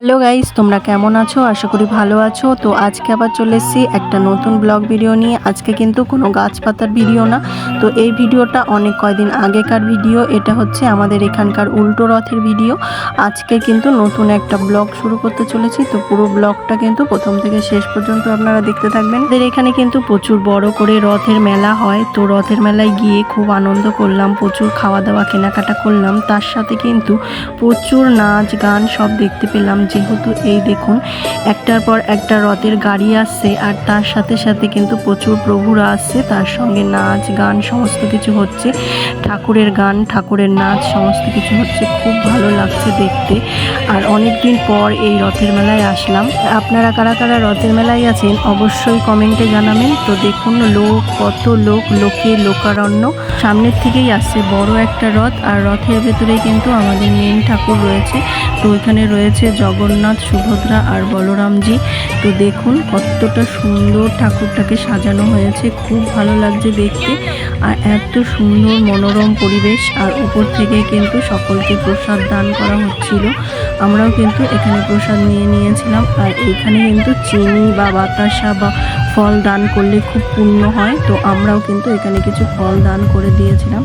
Hello guys, তোমরা কেমন আছো? আশা করি ভালো আছো। তো আজকে আবার চলে এসেছি একটা নতুন ব্লগ ভিডিও নিয়ে। আজকে কিন্তু কোনো গাছপাতার ভিডিও না, তো এই ভিডিওটা অনেক কয়দিন আগেকার ভিডিও। এটা হচ্ছে আমাদের এখানকার উল্টো রথের ভিডিও। আজকে কিন্তু নতুন একটা ব্লগ শুরু করতে চলেছি, তো পুরো ব্লগটা কিন্তু প্রথম থেকে শেষ পর্যন্ত আপনারা দেখতে থাকবেন। আমাদের এখানে কিন্তু প্রচুর বড় করে রথের মেলা হয়, তো রথের মেলায় গিয়ে খুব আনন্দ করলাম, প্রচুর খাওয়া দাওয়া কেনাকাটা করলাম, তার সাথে কিন্তু প্রচুর নাচ গান সব দেখতে পেলাম। যেহেতু এই দেখুন একটার পর একটা রথের গাড়ি আসছে, আর তার সাথে সাথে কিন্তু প্রচুর প্রভুরা আসছে, তার সঙ্গে নাচ গান সমস্ত কিছু হচ্ছে, ঠাকুরের গান ঠাকুরের নাচ সমস্ত কিছু হচ্ছে। খুব ভালো লাগছে দেখতে। আর অনেক দিন পর এই রথের মেলায় আসলাম। আপনারা কারা কারা রথের মেলায় আছেন অবশ্যই কমেন্টে জানাবেন। তো দেখুন লোক, কত লোক, লোকে লোকারণ্য। সামনের থেকেই আসছে বড় একটা রথ, আর রথের ভেতরে কিন্তু আমাদের মেন ঠাকুর রয়েছে। তো এখানে রয়েছে জগন্নাথ, সুভদ্রা আর বলরামজি। তো দেখুন কতটা সুন্দর ঠাকুরটাকে সাজানো হয়েছে, খুব ভালো লাগছে দেখতে। আর এত সুন্দর মনোরম পরিবেশ, আর উপর থেকে কিন্তু সকলকে প্রসাদ দান করা হচ্ছিল। আমরাও কিন্তু এখানে প্রসাদ নিয়েছিলাম। আর এখানে কিন্তু চিনি বা বাতাসা বা ফল দান করলে খুব পুণ্য হয়, তো আমরাও কিন্তু এখানে কিছু ফল দান করে দিয়েছিলাম।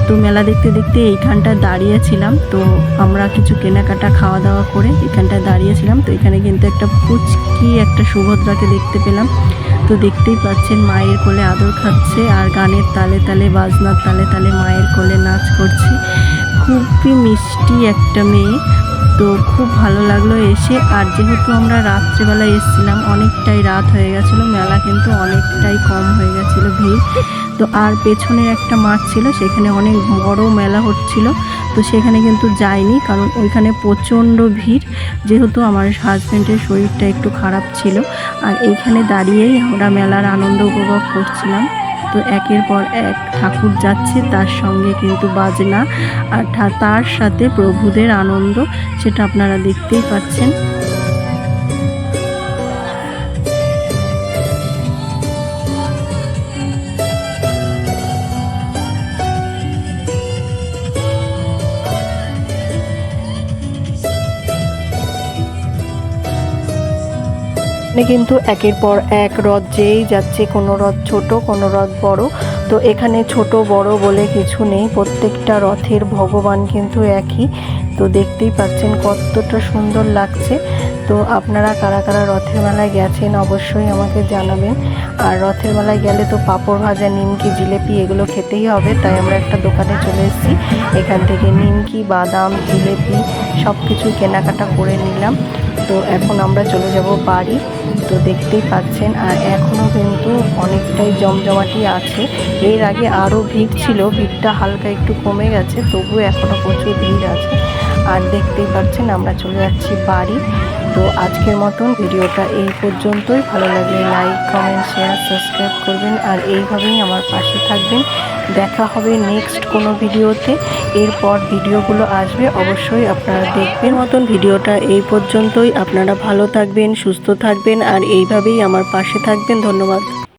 তো মেলা দেখতে দেখতে এইখানটায় দাঁড়িয়েছিলাম, তো আমরা কিছু কেনাকাটা খাওয়া দাওয়া করে এখানটায় দাঁড়িয়েছিলাম। তো এখানে কিন্তু একটা পুচকি একটা সুভদ্রাকে দেখতে পেলাম। তো দেখতেই পাচ্ছেন মায়ের কোলে আদর খাচ্ছে, আর গানের তালে তালে বাজনার তালে তালে মায়ের কোলে নাচ করছে। খুবই মিষ্টি একটা মেয়ে। তো খুব ভালো লাগলো এসে। আর যেহেতু আমরা রাত্রেবেলায় এসেছিলাম, অনেকটাই রাত হয়ে গেছিলো, মেলা কিন্তু অনেকটাই কম হয়ে গেছিলো ভিড়। তো আর পেছনের একটা মাঠ ছিল, সেখানে অনেক বড় মেলা হচ্ছিল, তো সেখানে কিন্তু যাইনি, কারণ ওইখানে প্রচণ্ড ভিড়। যেহেতু আমার হাজব্যান্ডের শরীরটা একটু খারাপ ছিল, আর এইখানে দাঁড়িয়েই আমরা মেলার আনন্দ উপভোগ করছিলাম। তো একের পর এক ঠাকুর যাচ্ছে, তার সঙ্গে কিন্তু বাজনা, আর তার সাথে প্রভুদের আনন্দ, সেটা আপনারা দেখতেই পাচ্ছেন। কিন্তু একের পর এক রথ যেই যাচ্ছে, কোনো রথ ছোট কোনো রথ বড়। তো এখানে ছোট বড় বলে কিছু নেই, প্রত্যেকটা রথের ভগবান কিন্তু একই। তো দেখতেই পাচ্ছেন কতটা সুন্দর লাগছে। তো আপনারা কারা কারা রথের মেলায় গেছেন অবশ্যই আমাকে জানাবেন। আর রথের মেলায় গেলে তো পাঁপড় ভাজা, নিমকি, জিলেপি এগুলো খেতেই হবে, তাই আমরা একটা দোকানে চলে এসেছি। এখান থেকে নিমকি, বাদাম, জিলেপি সব কিছু কেনাকাটা করে নিলাম। তো এখন আমরা চলে যাব বাড়ি। তো দেখতেই পাচ্ছেন, আর এখনও কিন্তু অনেকটাই জমজমাটি আছে। এর আগে আরও ভিড় ছিল, ভিড়টা হালকা একটু কমে গেছে, তবু এখনও প্রচুর ভিড় আছে। আর দেখতেই পাচ্ছেন আমরা চলে যাচ্ছি বাড়ি। তো আজকের মতন ভিডিওটা এই পর্যন্তই। ভালো লাগলে লাইক, কমেন্ট, শেয়ার, সাবস্ক্রাইব করবেন, আর এইভাবেই আমার পাশে থাকবেন। দেখা হবে নেক্সট কোনো ভিডিওতে। এরপর ভিডিওগুলো আসবে, অবশ্যই আপনারা দেখবেন। মতন ভিডিওটা এই পর্যন্তই। আপনারা ভালো থাকবেন, সুস্থ থাকবেন, আর এইভাবেই আমার পাশে থাকবেন। ধন্যবাদ।